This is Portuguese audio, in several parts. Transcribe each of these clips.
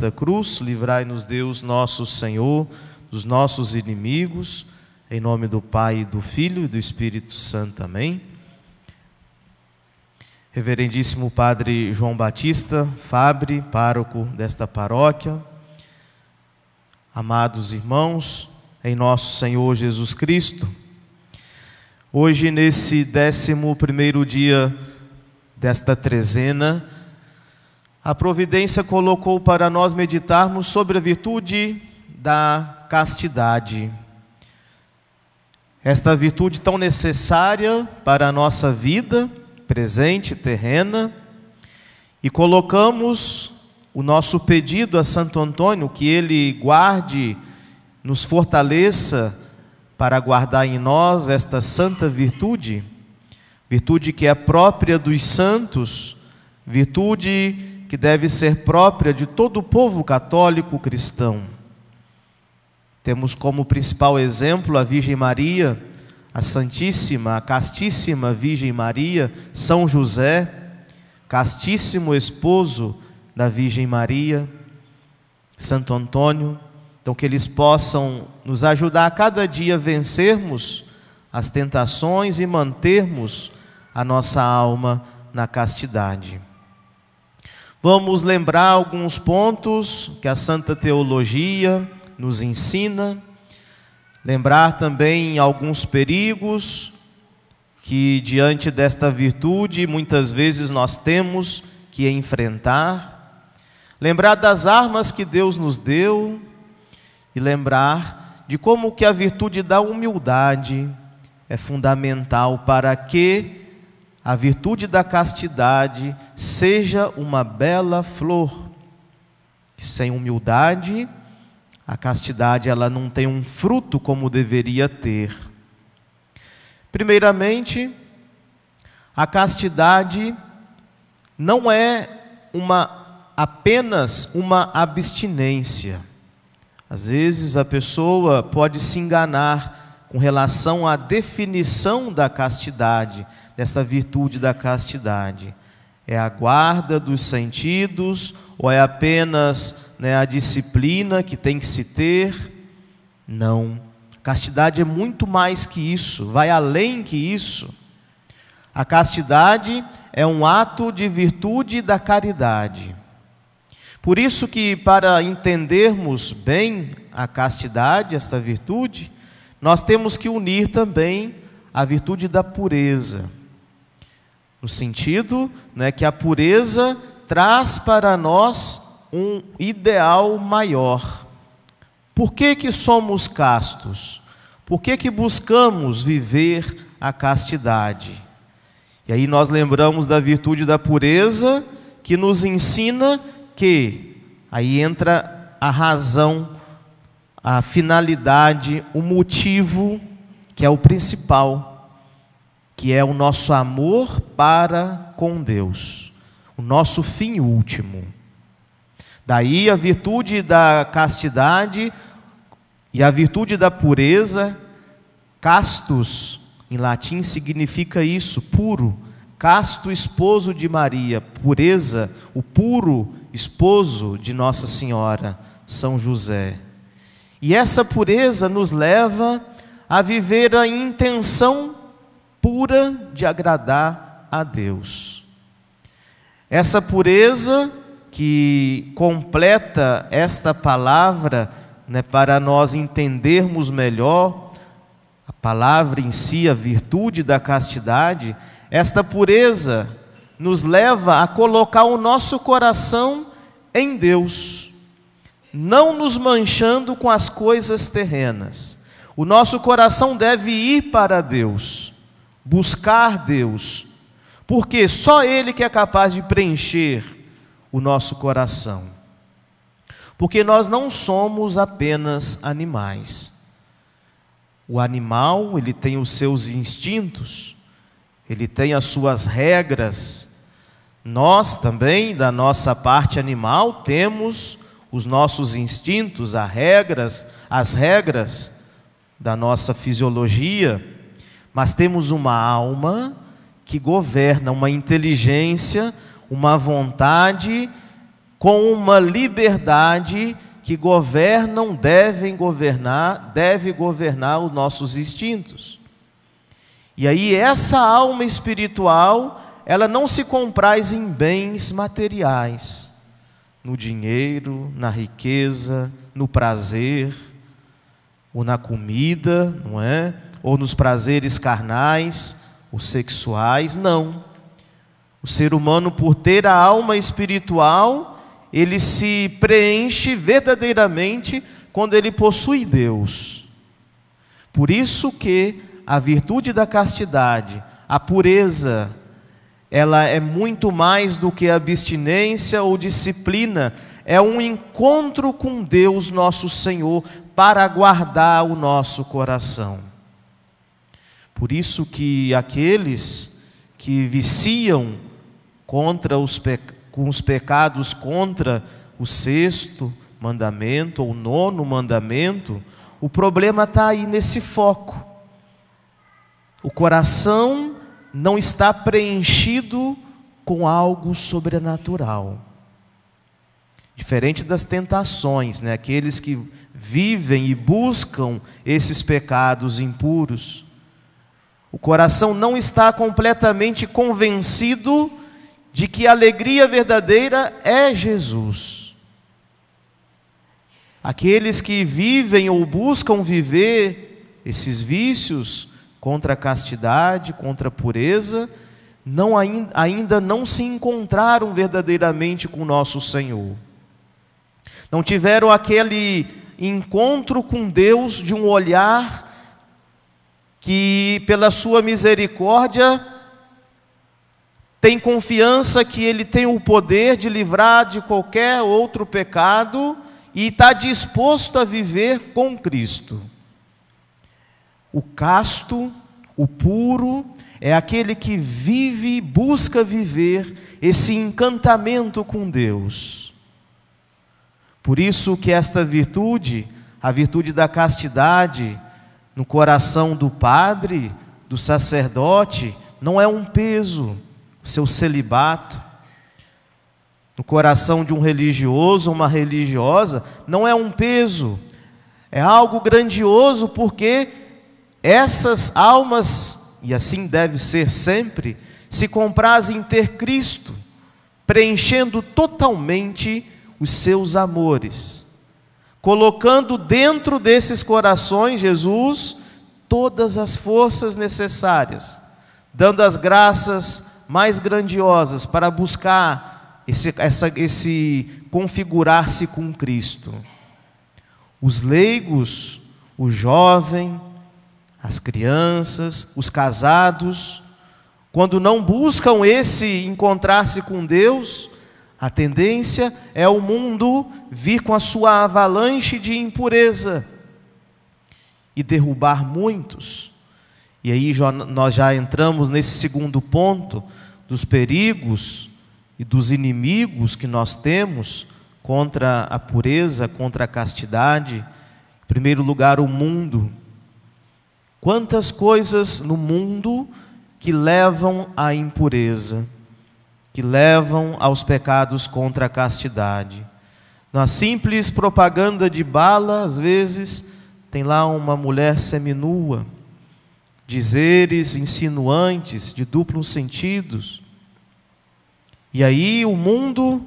Santa Cruz, livrai-nos Deus nosso Senhor dos nossos inimigos, em nome do Pai, do Filho e do Espírito Santo. Amém. Reverendíssimo Padre João Batista Fabre, pároco desta paróquia, amados irmãos, em nosso Senhor Jesus Cristo, hoje nesse 11º dia desta trezena, a providência colocou para nós meditarmos sobre a virtude da castidade. Esta virtude tão necessária para a nossa vida presente, terrena, e colocamos o nosso pedido a Santo Antônio, que ele guarde, nos fortaleça para guardar em nós esta santa virtude, virtude que é própria dos santos, virtude que deve ser própria de todo o povo católico cristão. Temos como principal exemplo a Virgem Maria, a Santíssima, a Castíssima Virgem Maria, São José, castíssimo esposo da Virgem Maria, Santo Antônio. Então, que eles possam nos ajudar a cada dia a vencermos as tentações e mantermos a nossa alma na castidade. Vamos lembrar alguns pontos que a Santa Teologia nos ensina, lembrar também alguns perigos que diante desta virtude muitas vezes nós temos que enfrentar, lembrar das armas que Deus nos deu e lembrar de como que a virtude da humildade é fundamental para que a virtude da castidade seja uma bela flor. Sem humildade, a castidade ela não tem um fruto como deveria ter. Primeiramente, a castidade não é apenas uma abstinência. Às vezes a pessoa pode se enganar com relação à definição da castidade, dessa virtude da castidade. É a guarda dos sentidos ou é apenas a disciplina que tem que se ter? Não. Castidade é muito mais que isso, vai além que isso. A castidade é um ato de virtude da caridade. Por isso que, para entendermos bem a castidade, essa virtude, nós temos que unir também a virtude da pureza. No sentido que a pureza traz para nós um ideal maior. Por que somos castos? Por que buscamos viver a castidade? E aí nós lembramos da virtude da pureza, que nos ensina que aí entra a razão, a finalidade, o motivo, que é o principal, que é o nosso amor para com Deus, o nosso fim último. Daí a virtude da castidade e a virtude da pureza. Castus, em latim, significa isso, puro. Casto esposo de Maria, pureza, o puro esposo de Nossa Senhora, São José. E essa pureza nos leva a viver a intenção pura de agradar a Deus. Essa pureza que completa esta palavra, para nós entendermos melhor a palavra em si, a virtude da castidade, esta pureza nos leva a colocar o nosso coração em Deus, não nos manchando com as coisas terrenas. O nosso coração deve ir para Deus, buscar Deus, porque só Ele que é capaz de preencher o nosso coração. Porque nós não somos apenas animais. O animal, ele tem os seus instintos, ele tem as suas regras. Nós também, da nossa parte animal, temos os nossos instintos, as regras da nossa fisiologia, mas temos uma alma que governa, uma inteligência, uma vontade com uma liberdade que deve governar os nossos instintos. E aí essa alma espiritual, ela não se compraz em bens materiais, no dinheiro, na riqueza, no prazer, ou na comida, não é? Ou nos prazeres carnais, os sexuais, não. O ser humano, por ter a alma espiritual, ele se preenche verdadeiramente quando ele possui Deus. Por isso que a virtude da castidade, a pureza, ela é muito mais do que abstinência ou disciplina, é um encontro com Deus nosso Senhor para guardar o nosso coração. Por isso que aqueles que viciam com os pecados contra o 6º mandamento ou 9º mandamento, o problema está aí nesse foco. O coração não está preenchido com algo sobrenatural. Diferente das tentações, né? Aqueles que vivem e buscam esses pecados impuros. O coração não está completamente convencido de que a alegria verdadeira é Jesus. Aqueles que vivem ou buscam viver esses vícios contra a castidade, contra a pureza, ainda não se encontraram verdadeiramente com o nosso Senhor. Não tiveram aquele encontro com Deus de um olhar que, pela sua misericórdia, tem confiança que Ele tem o poder de livrar de qualquer outro pecado e está disposto a viver com Cristo. O casto, o puro, é aquele que vive e busca viver esse encantamento com Deus. Por isso que esta virtude, a virtude da castidade, no coração do padre, do sacerdote, não é um peso, o seu celibato. No coração de um religioso ou uma religiosa, não é um peso, é algo grandioso, porque essas almas, e assim deve ser sempre, se comprazem em ter Cristo, preenchendo totalmente os seus amores, colocando dentro desses corações, Jesus, todas as forças necessárias, dando as graças mais grandiosas para buscar esse configurar-se com Cristo. Os leigos, o jovem, as crianças, os casados, quando não buscam esse encontrar-se com Deus, a tendência é o mundo vir com a sua avalanche de impureza e derrubar muitos. E aí nós já entramos nesse segundo ponto dos perigos e dos inimigos que nós temos contra a pureza, contra a castidade. Em primeiro lugar, o mundo. Quantas coisas no mundo que levam à impureza, que levam aos pecados contra a castidade. Na simples propaganda de bala, às vezes, tem lá uma mulher seminua, dizeres insinuantes, de duplos sentidos. E aí o mundo,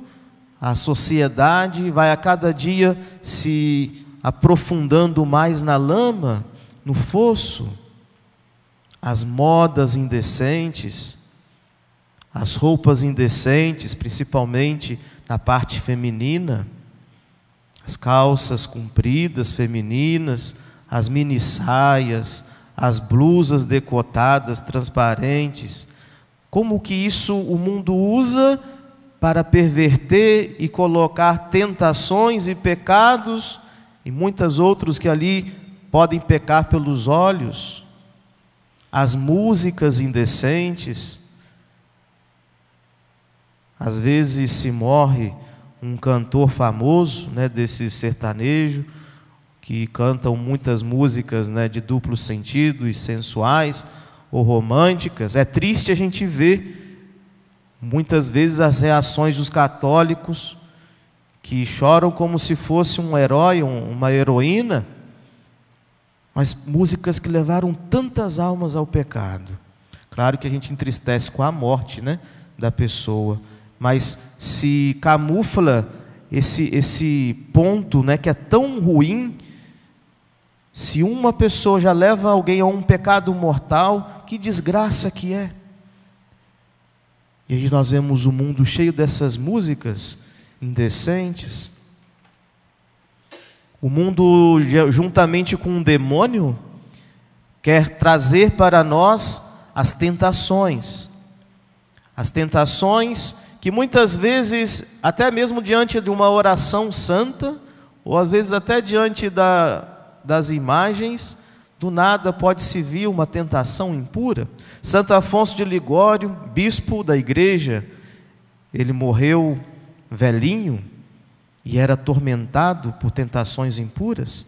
a sociedade, vai a cada dia se aprofundando mais na lama, no fosso. As modas indecentes, as roupas indecentes, principalmente na parte feminina, as calças compridas femininas, as mini-saias, as blusas decotadas, transparentes. Como que isso o mundo usa para perverter e colocar tentações e pecados, e muitos outros que ali podem pecar pelos olhos. As músicas indecentes. Às vezes se morre um cantor famoso, né, desse sertanejo, que cantam muitas músicas, né, de duplo sentido e sensuais ou românticas. É triste a gente ver muitas vezes as reações dos católicos que choram como se fosse um herói, uma heroína, mas músicas que levaram tantas almas ao pecado. Claro que a gente entristece com a morte, né, da pessoa, mas se camufla esse ponto, né, que é tão ruim. Se uma pessoa já leva alguém a um pecado mortal, que desgraça que é. E aí nós vemos o mundo cheio dessas músicas indecentes. O mundo, juntamente com o demônio, quer trazer para nós as tentações. As tentações que muitas vezes, até mesmo diante de uma oração santa, ou às vezes até diante das imagens, do nada pode-se vir uma tentação impura. Santo Afonso de Ligório, bispo da igreja, ele morreu velhinho e era atormentado por tentações impuras.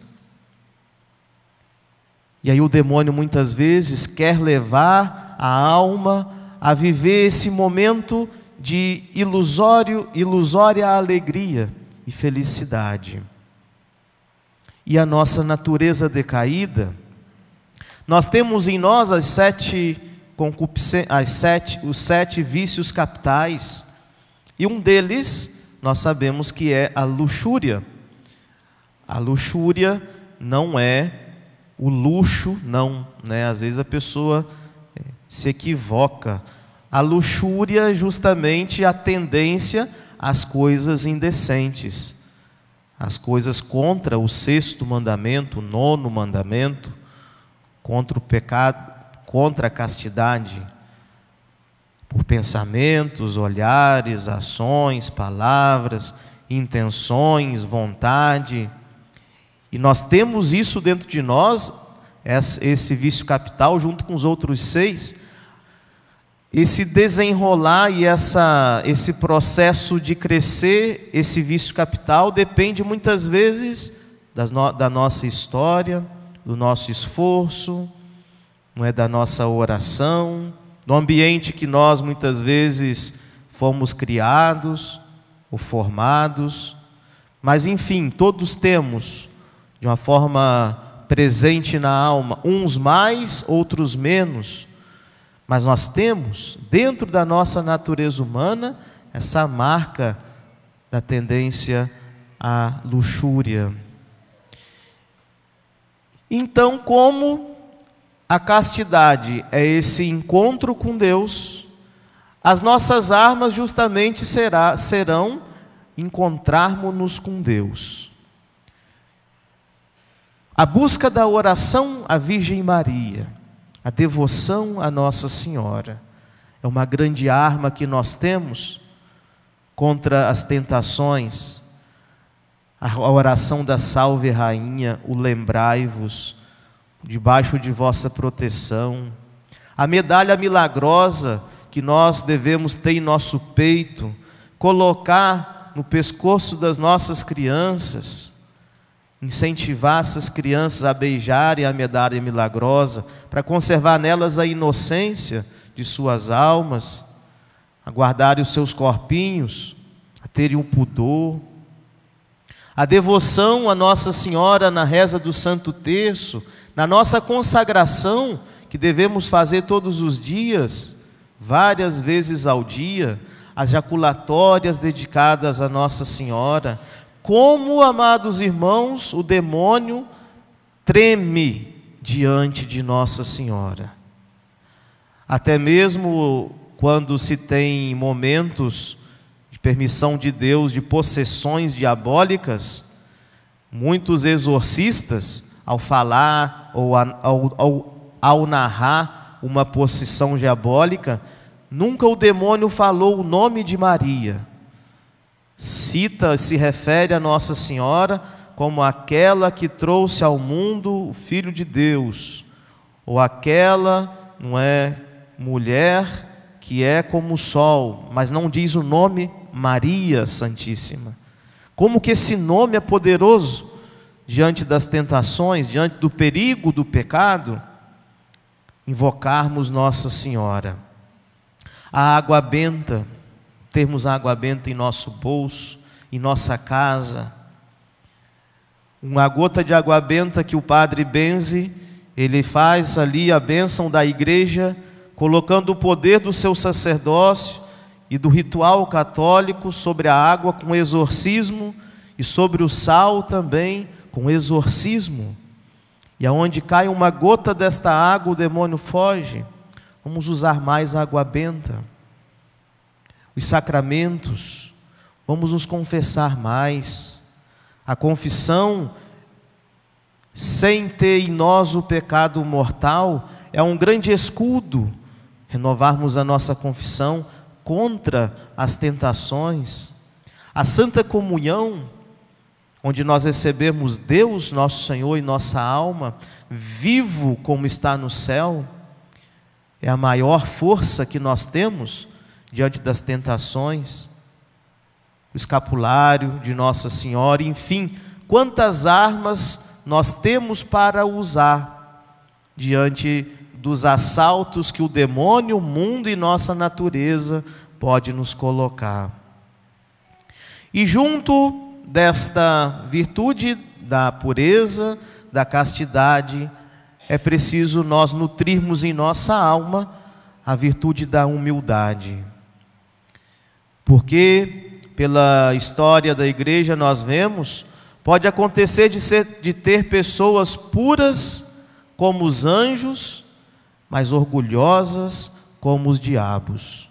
E aí o demônio muitas vezes quer levar a alma a viver esse momento de ilusória alegria e felicidade. E a nossa natureza decaída, nós temos em nós os 7 vícios capitais, e um deles nós sabemos que é a luxúria. A luxúria não é o luxo, não, né? Às vezes a pessoa se equivoca. A luxúria é justamente a tendência às coisas indecentes, as coisas contra o 6º mandamento, o 9º mandamento, contra o pecado, contra a castidade, por pensamentos, olhares, ações, palavras, intenções, vontade. E nós temos isso dentro de nós, esse vício capital, junto com os outros 6, esse desenrolar e esse processo de crescer, esse vício capital, depende muitas vezes da nossa história, do nosso esforço, não é, da nossa oração, do ambiente que nós muitas vezes fomos criados ou formados. Mas enfim, todos temos, de uma forma presente na alma, uns mais, outros menos, mas nós temos, dentro da nossa natureza humana, essa marca da tendência à luxúria. Então, como a castidade é esse encontro com Deus, as nossas armas justamente serão encontrarmos-nos com Deus. A busca da oração à Virgem Maria, a devoção à Nossa Senhora, é uma grande arma que nós temos contra as tentações. A oração da Salve Rainha, o lembrai-vos, debaixo de vossa proteção. A medalha milagrosa que nós devemos ter em nosso peito, colocar no pescoço das nossas crianças, incentivar essas crianças a beijarem a medalha milagrosa, para conservar nelas a inocência de suas almas, a guardarem os seus corpinhos, a terem o pudor. A devoção a Nossa Senhora na reza do Santo Terço, na nossa consagração, que devemos fazer todos os dias, várias vezes ao dia, as jaculatórias dedicadas a Nossa Senhora. Como, amados irmãos, o demônio treme diante de Nossa Senhora. Até mesmo quando se tem momentos de permissão de Deus, de possessões diabólicas, muitos exorcistas, ao falar ou ao narrar uma possessão diabólica, nunca o demônio falou o nome de Maria. Se refere a Nossa Senhora como aquela que trouxe ao mundo o Filho de Deus, ou aquela, não é, mulher que é como o sol, mas não diz o nome Maria Santíssima. Como que esse nome é poderoso diante das tentações, diante do perigo do pecado, invocarmos Nossa Senhora. A água benta, termos água benta em nosso bolso, em nossa casa. Uma gota de água benta que o padre benze, ele faz ali a bênção da igreja, colocando o poder do seu sacerdócio e do ritual católico sobre a água com exorcismo e sobre o sal também com exorcismo. E aonde cai uma gota desta água, o demônio foge. Vamos usar mais água benta. Os sacramentos, vamos nos confessar mais. A confissão, sem ter em nós o pecado mortal, é um grande escudo. Renovarmos a nossa confissão contra as tentações. A Santa Comunhão, onde nós recebemos Deus, nosso Senhor e nossa alma, vivo como está no céu, é a maior força que nós temos diante das tentações. O escapulário de Nossa Senhora, enfim, quantas armas nós temos para usar diante dos assaltos que o demônio, o mundo e nossa natureza pode nos colocar. E junto desta virtude da pureza, da castidade, é preciso nós nutrirmos em nossa alma a virtude da humildade. Porque pela história da igreja nós vemos, pode acontecer de ter pessoas puras como os anjos, mas orgulhosas como os diabos.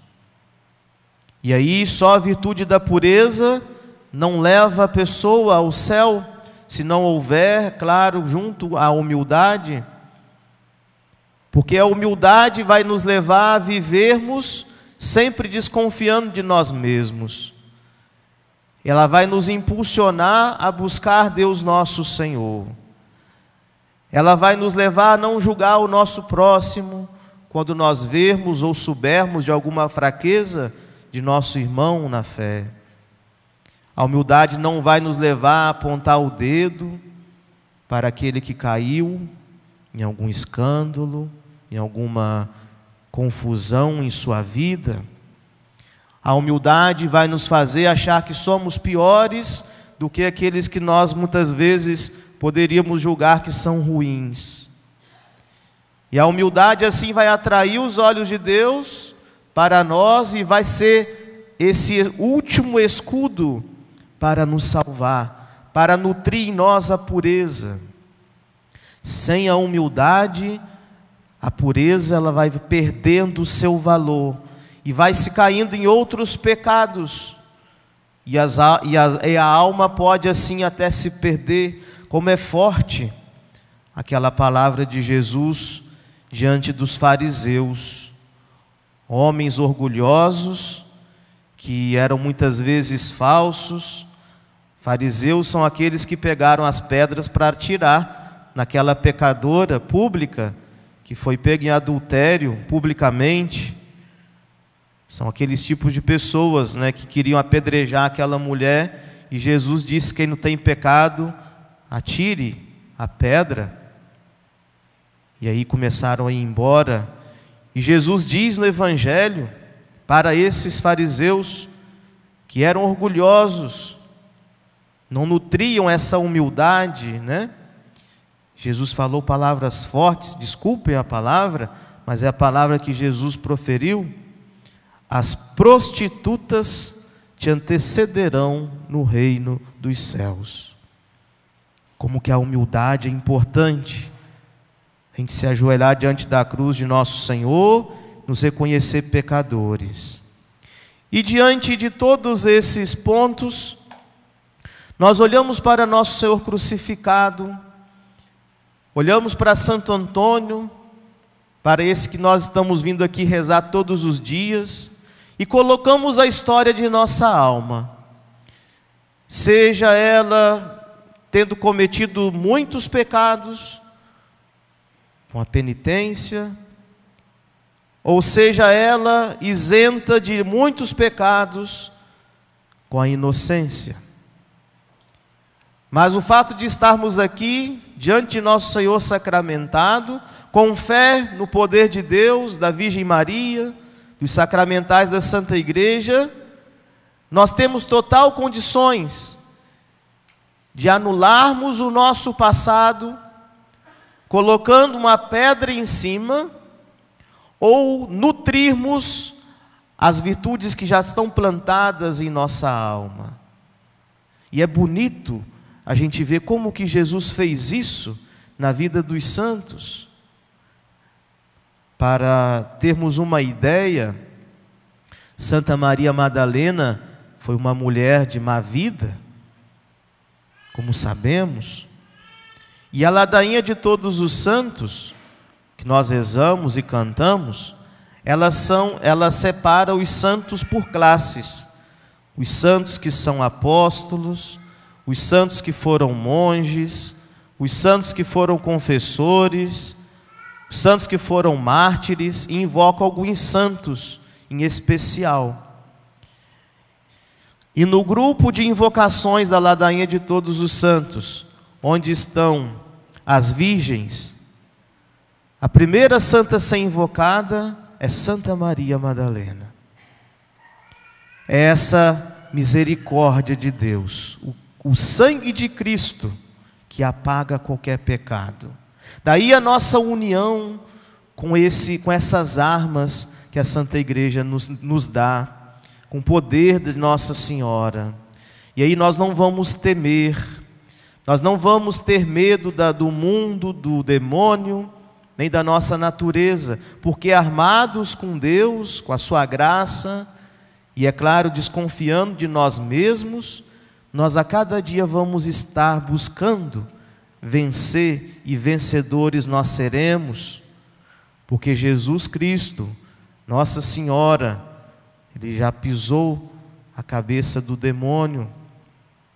E aí só a virtude da pureza não leva a pessoa ao céu, se não houver, claro, junto à humildade, porque a humildade vai nos levar a vivermos sempre desconfiando de nós mesmos. Ela vai nos impulsionar a buscar Deus nosso Senhor. Ela vai nos levar a não julgar o nosso próximo, quando nós vermos ou soubermos de alguma fraqueza de nosso irmão na fé. A humildade não vai nos levar a apontar o dedo para aquele que caiu em algum escândalo, em alguma confusão em sua vida. A humildade vai nos fazer achar que somos piores do que aqueles que nós muitas vezes poderíamos julgar que são ruins. E a humildade assim vai atrair os olhos de Deus para nós e vai ser esse último escudo para nos salvar, para nutrir em nós a pureza. Sem a humildade, a pureza ela vai perdendo o seu valor e vai se caindo em outros pecados. E a alma pode assim até se perder. Como é forte aquela palavra de Jesus diante dos fariseus, homens orgulhosos, que eram muitas vezes falsos. Fariseus são aqueles que pegaram as pedras para atirar naquela pecadora pública, que foi pega em adultério publicamente. São aqueles tipos de pessoas, que queriam apedrejar aquela mulher, e Jesus disse: quem não tem pecado, atire a pedra. E aí começaram a ir embora. E Jesus diz no Evangelho para esses fariseus que eram orgulhosos, não nutriam essa humildade, Jesus falou palavras fortes, desculpem a palavra, mas é a palavra que Jesus proferiu: as prostitutas te antecederão no reino dos céus. Como que a humildade é importante. A gente se ajoelhar diante da cruz de nosso Senhor, nos reconhecer pecadores. E diante de todos esses pontos, nós olhamos para nosso Senhor crucificado, olhamos para Santo Antônio, para esse que nós estamos vindo aqui rezar todos os dias, e colocamos a história de nossa alma, seja ela tendo cometido muitos pecados, com a penitência, ou seja ela isenta de muitos pecados, com a inocência. Mas o fato de estarmos aqui, diante de nosso Senhor sacramentado, com fé no poder de Deus, da Virgem Maria, dos sacramentais da Santa Igreja, Nós temos total condições de anularmos o nosso passado, colocando uma pedra em cima, ou nutrirmos as virtudes que já estão plantadas em nossa alma. E é bonito a gente ver como que Jesus fez isso na vida dos santos. Para termos uma ideia, Santa Maria Madalena foi uma mulher de má vida, como sabemos, e a ladainha de todos os santos, que nós rezamos e cantamos, ela separa os santos por classes. Os santos que são apóstolos, os santos que foram monges, os santos que foram confessores, os santos que foram mártires, e invoca alguns santos em especial. E no grupo de invocações da ladainha de todos os santos, onde estão as virgens, a primeira santa a ser invocada é Santa Maria Madalena. É essa misericórdia de Deus, o sangue de Cristo que apaga qualquer pecado. Daí a nossa união com essas armas que a Santa Igreja nos dá, com o poder de Nossa Senhora. E aí nós não vamos temer, nós não vamos ter medo do mundo, do demônio, nem da nossa natureza, porque armados com Deus, com a sua graça, e é claro, desconfiando de nós mesmos, nós a cada dia vamos estar buscando vencer, e vencedores nós seremos, porque Jesus Cristo, Nossa Senhora, Ele já pisou a cabeça do demônio.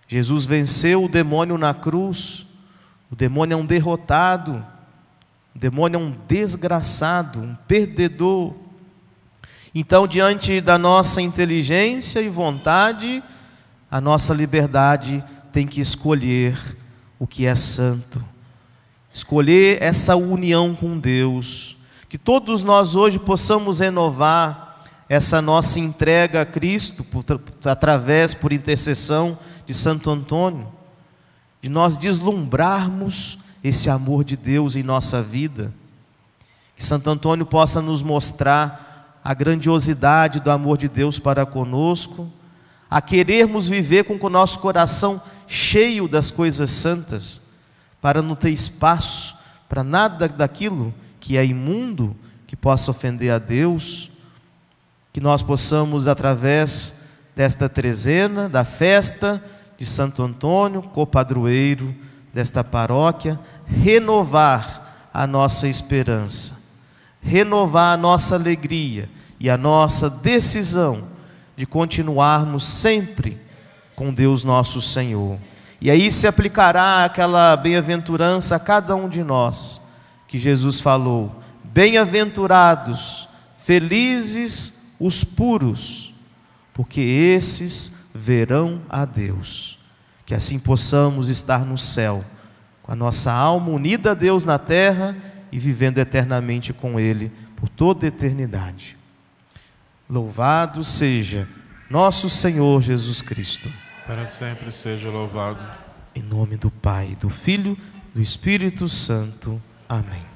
Jesus venceu o demônio na cruz. O demônio é um derrotado, o demônio é um desgraçado, um perdedor. Então, diante da nossa inteligência e vontade, a nossa liberdade tem que escolher o que é santo, escolher essa união com Deus, que todos nós hoje possamos renovar essa nossa entrega a Cristo, por intercessão de Santo Antônio, de nós deslumbrarmos esse amor de Deus em nossa vida, que Santo Antônio possa nos mostrar a grandiosidade do amor de Deus para conosco, a querermos viver com o nosso coração cheio das coisas santas, para não ter espaço para nada daquilo que é imundo, que possa ofender a Deus. Que nós possamos, através desta trezena, da festa de Santo Antônio, copadroeiro desta paróquia, renovar a nossa esperança, renovar a nossa alegria e a nossa decisão de continuarmos sempre com Deus nosso Senhor. E aí se aplicará aquela bem-aventurança a cada um de nós, que Jesus falou: bem-aventurados, felizes os puros, porque esses verão a Deus. Que assim possamos estar no céu, com a nossa alma unida a Deus na terra e vivendo eternamente com Ele por toda a eternidade. Louvado seja nosso Senhor Jesus Cristo. Para sempre seja louvado. Em nome do Pai, do Filho, do Espírito Santo. Amém.